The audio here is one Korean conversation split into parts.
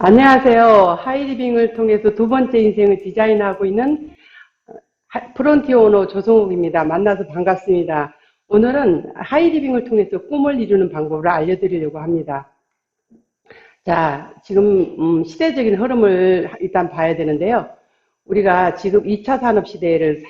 안녕하세요. 하이리빙을 통해서 두 번째 인생을 디자인하고 있는 프론티어 오너 조성욱입니다. 만나서 반갑습니다. 오늘은 하이리빙을 통해서 꿈을 이루는 방법을 알려드리려고 합니다. 자, 지금 시대적인 흐름을 일단 봐야 되는데요. 우리가 지금 2차 산업시대를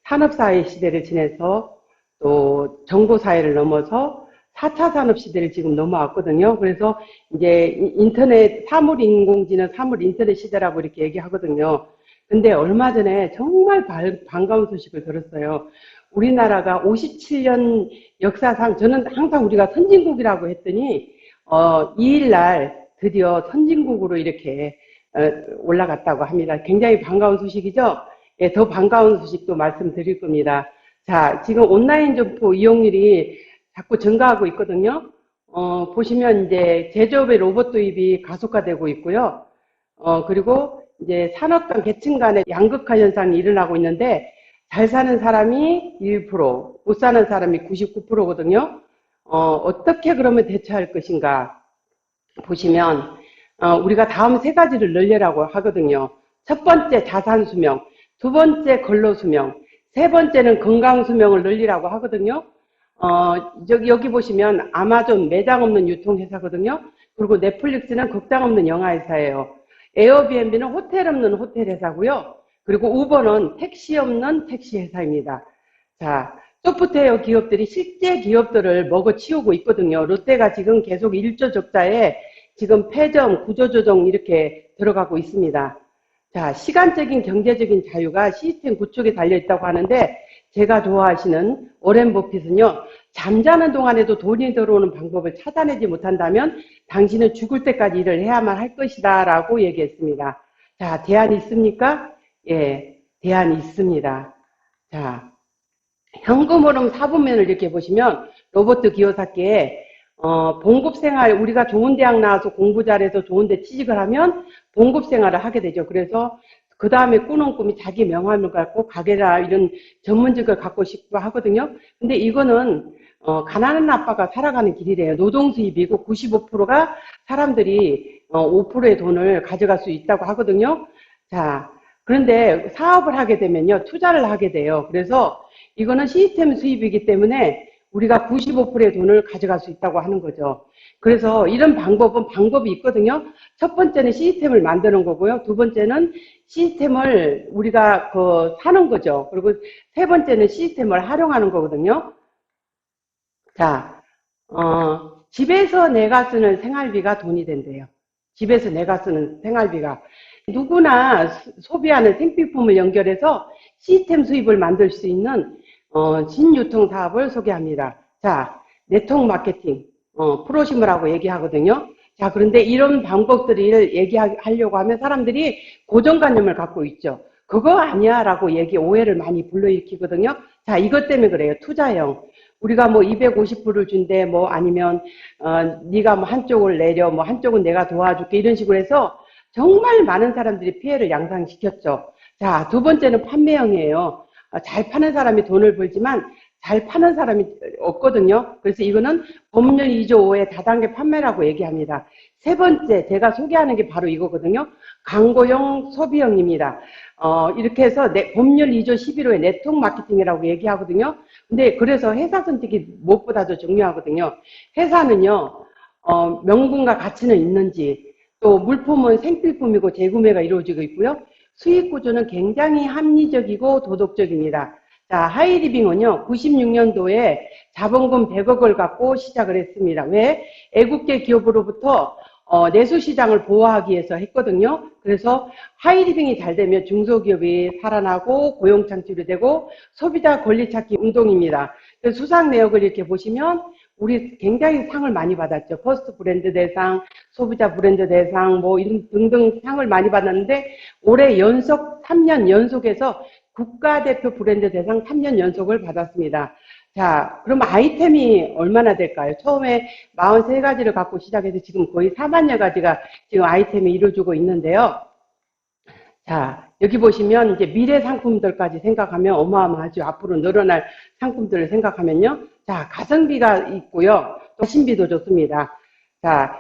산업사회 시대를 지내서 또 정보사회를 넘어서 4차 산업시대를 지금 넘어왔거든요. 그래서 이제 인터넷, 사물인공지능, 사물인터넷 시대라고 이렇게 얘기하거든요. 근데 얼마 전에 정말 반가운 소식을 들었어요. 우리나라가 57년 역사상, 저는 항상 우리가 선진국이라고 했더니, 2일날 드디어 선진국으로 이렇게 올라갔다고 합니다. 굉장히 반가운 소식이죠? 예, 더 반가운 소식도 말씀드릴 겁니다. 자, 지금 온라인 점포 이용률이 자꾸 증가하고 있거든요. 보시면 이제 제조업의 로봇 도입이 가속화되고 있고요. 그리고 이제 산업 간 계층 간의 양극화 현상이 일어나고 있는데 잘 사는 사람이 1%, 못 사는 사람이 99%거든요. 어떻게 그러면 대처할 것인가 보시면 우리가 다음 세 가지를 늘리라고 하거든요. 첫 번째 자산 수명, 두 번째 근로 수명, 세 번째는 건강 수명을 늘리라고 하거든요. 여기 보시면 아마존 매장 없는 유통회사거든요. 그리고 넷플릭스는 극장 없는 영화회사예요. 에어비앤비는 호텔 없는 호텔회사고요. 그리고 우버는 택시 없는 택시회사입니다. 자, 소프트웨어 기업들이 실제 기업들을 먹어치우고 있거든요. 롯데가 지금 계속 1조 적자에 지금 폐점, 구조조정 이렇게 들어가고 있습니다. 자, 시간적인 경제적인 자유가 시스템 구축에 달려있다고 하는데 제가 좋아하시는 오렌 버핏은요. 잠자는 동안에도 돈이 들어오는 방법을 찾아내지 못한다면 당신은 죽을 때까지 일을 해야만 할 것이다 라고 얘기했습니다. 자, 대안이 있습니까? 예, 대안이 있습니다. 자, 현금 흐름 사분면을 이렇게 보시면 로버트 기요사키의 봉급생활, 우리가 좋은 대학 나와서 공부 잘해서 좋은 데 취직을 하면 봉급생활을 하게 되죠. 그래서 그 다음에 꾸는 꿈이 자기 명함을 갖고 가게나 이런 전문직을 갖고 싶어 하거든요. 근데 이거는 가난한 아빠가 살아가는 길이래요. 노동 수입이고 95%가 사람들이 5%의 돈을 가져갈 수 있다고 하거든요. 자, 그런데 사업을 하게 되면요. 투자를 하게 돼요. 그래서 이거는 시스템 수입이기 때문에 우리가 95%의 돈을 가져갈 수 있다고 하는 거죠. 그래서 이런 방법이 있거든요. 첫 번째는 시스템을 만드는 거고요. 두 번째는 시스템을 우리가 사는 거죠. 그리고 세 번째는 시스템을 활용하는 거거든요. 자, 집에서 내가 쓰는 생활비가 돈이 된대요. 집에서 내가 쓰는 생활비가. 누구나 소비하는 생필품을 연결해서 시스템 수입을 만들 수 있는 진유통 사업을 소개합니다. 자, 네트워크 마케팅, 프로시머라고 얘기하거든요. 자, 그런데 이런 방법들을 얘기하려고 하면 사람들이 고정관념을 갖고 있죠. 그거 아니야 라고 오해를 많이 불러일으키거든요. 자, 이것 때문에 그래요. 투자형. 우리가 뭐 250불을 준대, 뭐 아니면 네가 뭐 한쪽을 내려, 뭐 한쪽은 내가 도와줄게 이런 식으로 해서 정말 많은 사람들이 피해를 양상시켰죠. 자, 두 번째는 판매형이에요. 잘 파는 사람이 돈을 벌지만 잘 파는 사람이 없거든요. 그래서 이거는 법률 2조 5의 다단계 판매라고 얘기합니다. 세 번째 제가 소개하는 게 바로 이거거든요. 광고형 소비형입니다. 이렇게 해서 법률 2조 11호의 네트워크 마케팅이라고 얘기하거든요. 근데 그래서 회사 선택이 무엇보다도 중요하거든요. 회사는요, 명분과 가치는 있는지, 또 물품은 생필품이고 재구매가 이루어지고 있고요. 수익 구조는 굉장히 합리적이고 도덕적입니다. 자, 하이리빙은요, 96년도에 자본금 100억을 갖고 시작을 했습니다. 왜? 애국계 기업으로부터 내수시장을 보호하기 위해서 했거든요. 그래서 하이리빙이 잘 되면 중소기업이 살아나고 고용창출이 되고 소비자 권리찾기 운동입니다. 수상 내역을 이렇게 보시면 우리 굉장히 상을 많이 받았죠. 퍼스트 브랜드 대상, 소비자 브랜드 대상, 뭐 이런 등등 상을 많이 받았는데 올해 3년 연속해서 국가대표 브랜드 대상 3년 연속을 받았습니다. 자, 그럼 아이템이 얼마나 될까요? 처음에 43가지를 갖고 시작해서 지금 거의 4만여 가지가 지금 아이템이 이루어지고 있는데요. 자, 여기 보시면 이제 미래 상품들까지 생각하면 어마어마하죠. 앞으로 늘어날 상품들을 생각하면요. 자, 가성비가 있고요. 또 신비도 좋습니다. 자,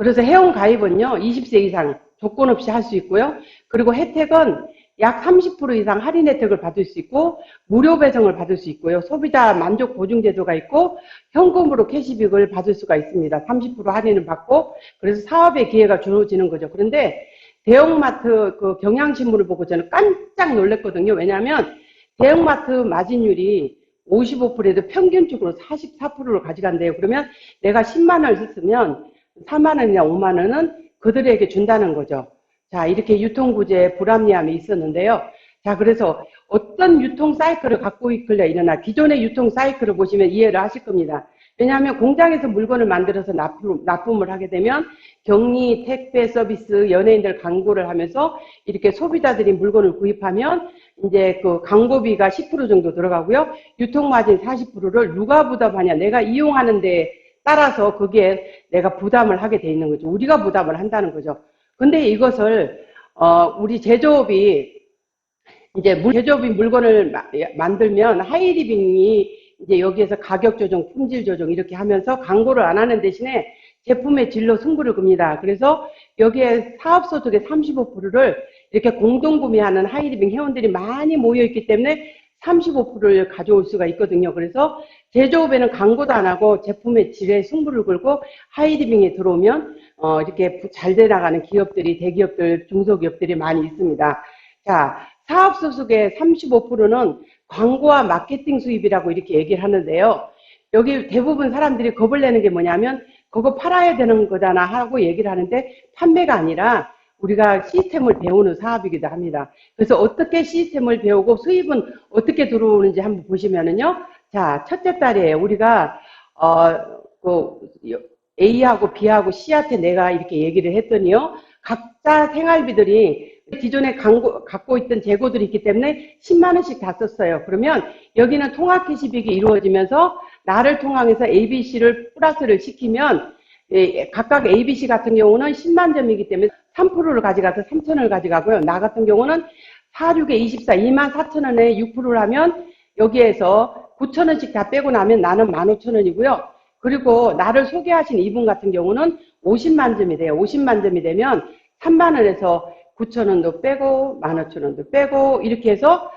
그래서 회원 가입은요, 20세 이상 조건 없이 할 수 있고요. 그리고 혜택은 약 30% 이상 할인 혜택을 받을 수 있고, 무료 배송을 받을 수 있고요. 소비자 만족 보증 제도가 있고, 현금으로 캐시백을 받을 수가 있습니다. 30% 할인을 받고, 그래서 사업의 기회가 주어지는 거죠. 그런데 대형마트 그 경향신문을 보고 저는 깜짝 놀랐거든요. 왜냐하면 대형마트 마진율이 55%에도 평균적으로 44%를 가져간대요. 그러면 내가 10만 원을 썼으면 4만 원이나 5만 원은 그들에게 준다는 거죠. 자, 이렇게 유통구조에 불합리함이 있었는데요. 자, 그래서 어떤 유통 사이클을 갖고 있길래 일어나, 기존의 유통 사이클을 보시면 이해를 하실 겁니다. 왜냐하면 공장에서 물건을 만들어서 납품을 하게 되면 격리, 택배 서비스, 연예인들 광고를 하면서 이렇게 소비자들이 물건을 구입하면 이제 그 광고비가 10% 정도 들어가고요. 유통마진 40%를 누가 부담하냐? 내가 이용하는 데 따라서 거기에 내가 부담을 하게 돼 있는 거죠. 우리가 부담을 한다는 거죠. 근데 이것을 우리 제조업이 이제 제조업이 물건을 만들면 하이리빙이 이제 여기에서 가격 조정, 품질 조정 이렇게 하면서 광고를 안 하는 대신에 제품의 질로 승부를 겁니다. 그래서 여기에 사업소득의 35%를 이렇게 공동구매하는 하이리빙 회원들이 많이 모여있기 때문에 35%를 가져올 수가 있거든요. 그래서 제조업에는 광고도 안 하고 제품의 질에 승부를 걸고 하이리빙에 들어오면 이렇게 잘 돼나가는 기업들이, 대기업들, 중소기업들이 많이 있습니다. 자, 사업소득의 35%는 광고와 마케팅 수입이라고 이렇게 얘기를 하는데요. 여기 대부분 사람들이 겁을 내는 게 뭐냐면 그거 팔아야 되는 거잖아 하고 얘기를 하는데 판매가 아니라 우리가 시스템을 배우는 사업이기도 합니다. 그래서 어떻게 시스템을 배우고 수입은 어떻게 들어오는지 한번 보시면은요. 자, 첫째 달에 우리가 A하고 B하고 C한테 내가 이렇게 얘기를 했더니요. 각자 생활비들이 기존에 갖고 있던 재고들이 있기 때문에 10만 원씩 다 썼어요. 그러면 여기는 통합 캐시백이 이루어지면서 나를 통항해서 ABC를 플러스를 시키면 각각 ABC 같은 경우는 10만 점이기 때문에 3%를 가져가서 3,000원을 가져가고요. 나 같은 경우는 4, 6에 24, 2만 4천 원에 6%를 하면 여기에서 9천 원씩 다 빼고 나면 나는 15,000원이고요. 그리고 나를 소개하신 이분 같은 경우는 50만 점이 돼요. 50만 점이 되면 3만 원에서 9천 원도 빼고 15,000원도 빼고 이렇게 해서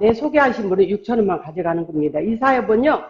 내 소개하신 분은 6천 원만 가져가는 겁니다. 이 사업은요.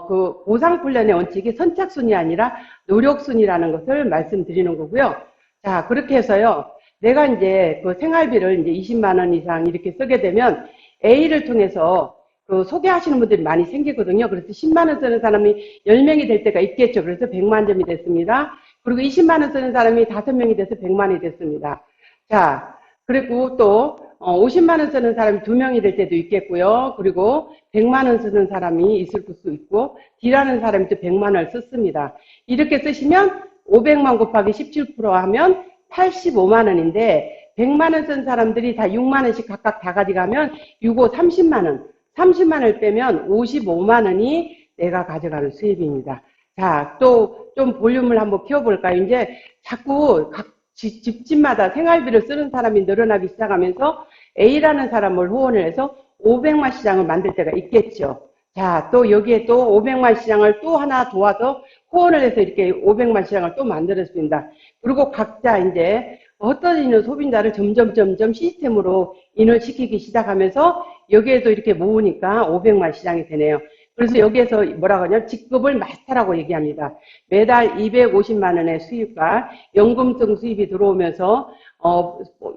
그 보상훈련의 원칙이 선착순이 아니라 노력순이라는 것을 말씀드리는 거고요. 자, 그렇게 해서요. 내가 이제 그 생활비를 이제 20만 원 이상 이렇게 쓰게 되면 A를 통해서 그 소개하시는 분들이 많이 생기거든요. 그래서 10만 원 쓰는 사람이 10명이 될 때가 있겠죠. 그래서 100만 점이 됐습니다. 그리고 20만 원 쓰는 사람이 5명이 돼서 100만이 됐습니다. 자, 그리고 또 50만 원 쓰는 사람이 2명이 될 때도 있겠고요. 그리고 100만 원 쓰는 사람이 있을 수 있고 D라는 사람이 또 100만 원을 썼습니다. 이렇게 쓰시면 500만 곱하기 17% 하면 85만 원인데 100만 원 쓴 사람들이 다 6만 원씩 각각 다 가져가면 6, 5, 30만 원. 30만 원을 빼면 55만 원이 내가 가져가는 수입입니다. 자, 또 좀 볼륨을 한번 키워볼까요? 이제 자꾸 각 집집마다 생활비를 쓰는 사람이 늘어나기 시작하면서 A라는 사람을 후원을 해서 500만 시장을 만들 때가 있겠죠. 자, 또 여기에 또 500만 시장을 또 하나 도와서 후원을 해서 이렇게 500만 시장을 또 만들었습니다. 그리고 각자 이제 흩어지는 소비자를 점점 시스템으로 인을시키기 시작하면서 여기에도 이렇게 모으니까 500만 시장이 되네요. 그래서 여기에서 뭐라고 하냐면 직급을 마스터라고 얘기합니다. 매달 250만 원의 수입과 연금성 수입이 들어오면서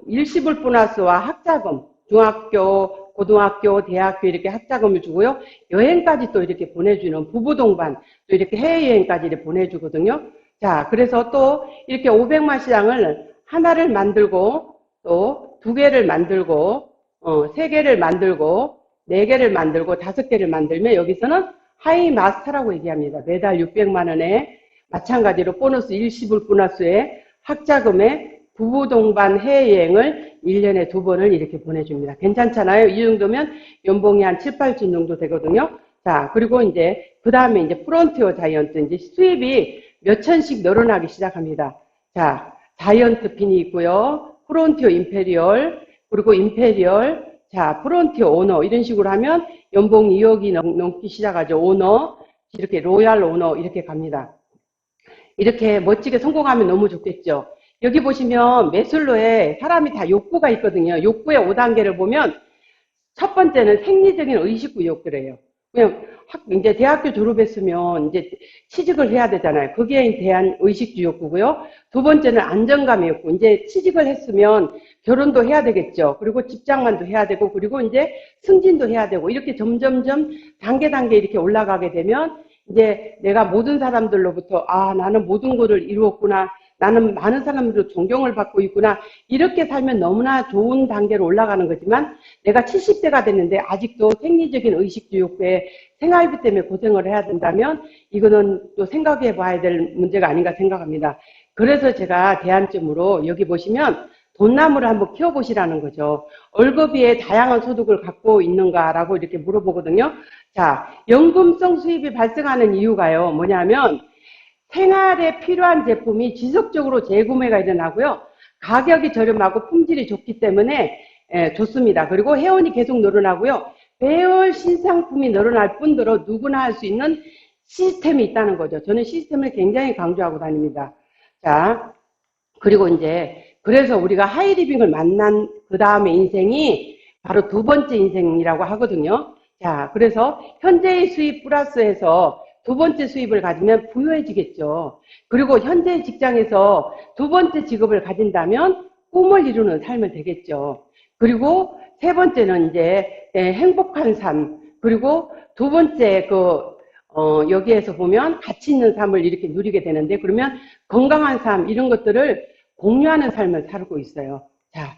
일시불 보너스와 학자금, 중학교, 고등학교, 대학교 이렇게 학자금을 주고요. 여행까지 또 이렇게 보내주는 부부 동반, 또 이렇게 해외여행까지 이렇게 보내주거든요. 자, 그래서 또 이렇게 500만 시장을 하나를 만들고 또 2개를 만들고 3개를 만들고 4개를 만들고 5개를 만들면 여기서는 하이 마스터라고 얘기합니다. 매달 600만 원에 마찬가지로 보너스 일시불 보너스에 학자금에 부부 동반 해외여행을 1년에 2번을 이렇게 보내줍니다. 괜찮잖아요? 이 정도면 연봉이 한 7, 8천 정도 되거든요. 자, 그리고 이제 그 다음에 이제 프론티어 자이언트 이제 수입이 몇 천씩 늘어나기 시작합니다. 자, 자이언트 핀이 있고요. 프론티어 임페리얼, 그리고 임페리얼, 자, 프론티어 오너 이런 식으로 하면 연봉 2억이 넘기 시작하죠. 오너, 이렇게 로얄 오너 이렇게 갑니다. 이렇게 멋지게 성공하면 너무 좋겠죠. 여기 보시면 매슬로에 사람이 다 욕구가 있거든요. 욕구의 5단계를 보면 첫 번째는 생리적인 의식구 욕구래요. 그냥 이제 대학교 졸업했으면 이제 취직을 해야 되잖아요. 거기에 대한 의식주 욕구고요. 두 번째는 안정감의 욕구. 이제 취직을 했으면 결혼도 해야 되겠죠. 그리고 직장만도 해야 되고, 그리고 이제 승진도 해야 되고, 이렇게 점점점 단계 이렇게 올라가게 되면 이제 내가 모든 사람들로부터 나는 모든 것을 이루었구나. 나는 많은 사람들로 존경을 받고 있구나. 이렇게 살면 너무나 좋은 단계로 올라가는 거지만 내가 70대가 됐는데 아직도 생리적인 의식주 욕구에 생활비 때문에 고생을 해야 된다면 이거는 또 생각해 봐야 될 문제가 아닌가 생각합니다. 그래서 제가 대안점으로 여기 보시면 돈나무를 한번 키워보시라는 거죠. 월급위에 다양한 소득을 갖고 있는가라고 이렇게 물어보거든요. 자, 연금성 수입이 발생하는 이유가요. 뭐냐면 생활에 필요한 제품이 지속적으로 재구매가 일어나고요. 가격이 저렴하고 품질이 좋기 때문에 좋습니다. 그리고 회원이 계속 늘어나고요. 매월 신상품이 늘어날 뿐더러 누구나 할 수 있는 시스템이 있다는 거죠. 저는 시스템을 굉장히 강조하고 다닙니다. 자, 그리고 이제 그래서 우리가 하이리빙을 만난 그 다음에 인생이 바로 두 번째 인생이라고 하거든요. 자, 그래서 현재의 수입 플러스해서 두 번째 수입을 가지면 부유해지겠죠. 그리고 현재 직장에서 두 번째 직업을 가진다면 꿈을 이루는 삶을 되겠죠. 그리고 세 번째는 이제 행복한 삶, 그리고 두 번째 여기에서 보면 가치 있는 삶을 이렇게 누리게 되는데, 그러면 건강한 삶 이런 것들을 공유하는 삶을 살고 있어요. 자,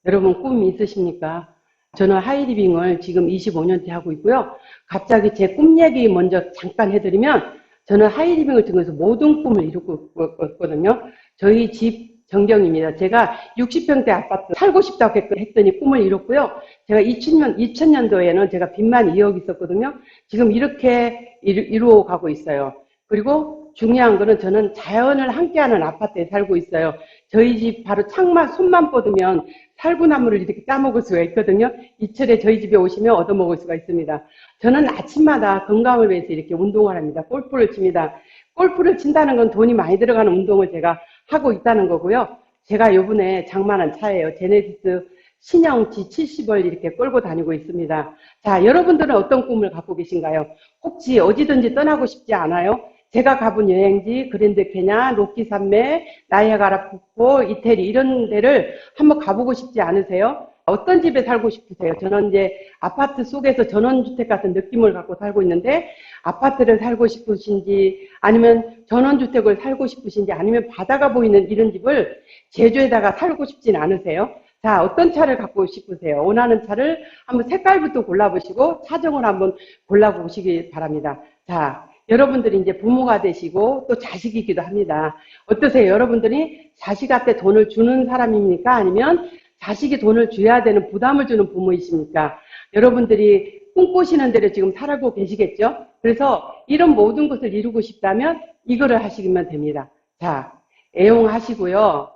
여러분 꿈이 있으십니까? 저는 하이리빙을 지금 25년째 하고 있고요. 갑자기 제 꿈 얘기 먼저 잠깐 해드리면, 저는 하이리빙을 통해서 모든 꿈을 이루고 있거든요. 저희 집 전경입니다. 제가 60평대 아파트 살고 싶다고 했더니 꿈을 이뤘고요. 제가 2000년도에는 제가 빚만 2억 있었거든요. 지금 이렇게 이루어 가고 있어요. 그리고 중요한 거는 저는 자연을 함께하는 아파트에 살고 있어요. 저희 집 바로 창만 손만 뻗으면 살구나무를 이렇게 따먹을 수가 있거든요. 이철에 저희 집에 오시면 얻어먹을 수가 있습니다. 저는 아침마다 건강을 위해서 이렇게 운동을 합니다. 골프를 칩니다. 골프를 친다는 건 돈이 많이 들어가는 운동을 제가 하고 있다는 거고요. 제가 요번에 장만한 차예요. 제네시스 신형 G70을 이렇게 끌고 다니고 있습니다. 자, 여러분들은 어떤 꿈을 갖고 계신가요? 혹시 어디든지 떠나고 싶지 않아요? 제가 가본 여행지 그랜드 캐년, 로키 산맥, 나이아가라 폭포, 이태리 이런 데를 한번 가보고 싶지 않으세요? 어떤 집에 살고 싶으세요? 저는 이제 아파트 속에서 전원주택 같은 느낌을 갖고 살고 있는데, 아파트를 살고 싶으신지 아니면 전원주택을 살고 싶으신지 아니면 바다가 보이는 이런 집을 제주에다가 살고 싶진 않으세요? 자, 어떤 차를 갖고 싶으세요? 원하는 차를 한번 색깔부터 골라보시고 차종을 한번 골라보시기 바랍니다. 자, 여러분들이 이제 부모가 되시고 또 자식이기도 합니다. 어떠세요? 여러분들이 자식한테 돈을 주는 사람입니까? 아니면 자식이 돈을 줘야 되는 부담을 주는 부모이십니까? 여러분들이 꿈꾸시는 대로 지금 살아고 계시겠죠? 그래서 이런 모든 것을 이루고 싶다면 이거를 하시면 됩니다. 자, 애용하시고요.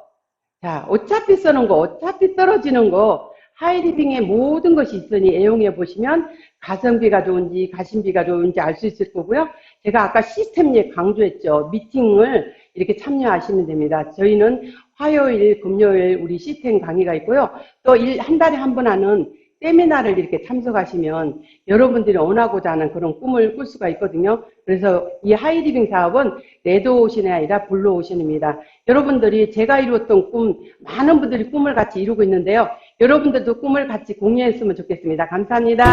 자, 어차피 쓰는 거, 어차피 떨어지는 거, 하이리빙의 모든 것이 있으니 애용해 보시면 가성비가 좋은지 가심비가 좋은지 알 수 있을 거고요. 제가 아까 시스템 예 강조했죠. 미팅을 이렇게 참여하시면 됩니다. 저희는 화요일, 금요일 우리 시스템 강의가 있고요. 또 한 달에 한 번 하는 세미나를 이렇게 참석하시면 여러분들이 원하고자 하는 그런 꿈을 꿀 수가 있거든요. 그래서 이 하이리빙 사업은 레드오션이 아니라 블루오션입니다. 여러분들이 제가 이루었던 꿈, 많은 분들이 꿈을 같이 이루고 있는데요. 여러분들도 꿈을 같이 공유했으면 좋겠습니다. 감사합니다.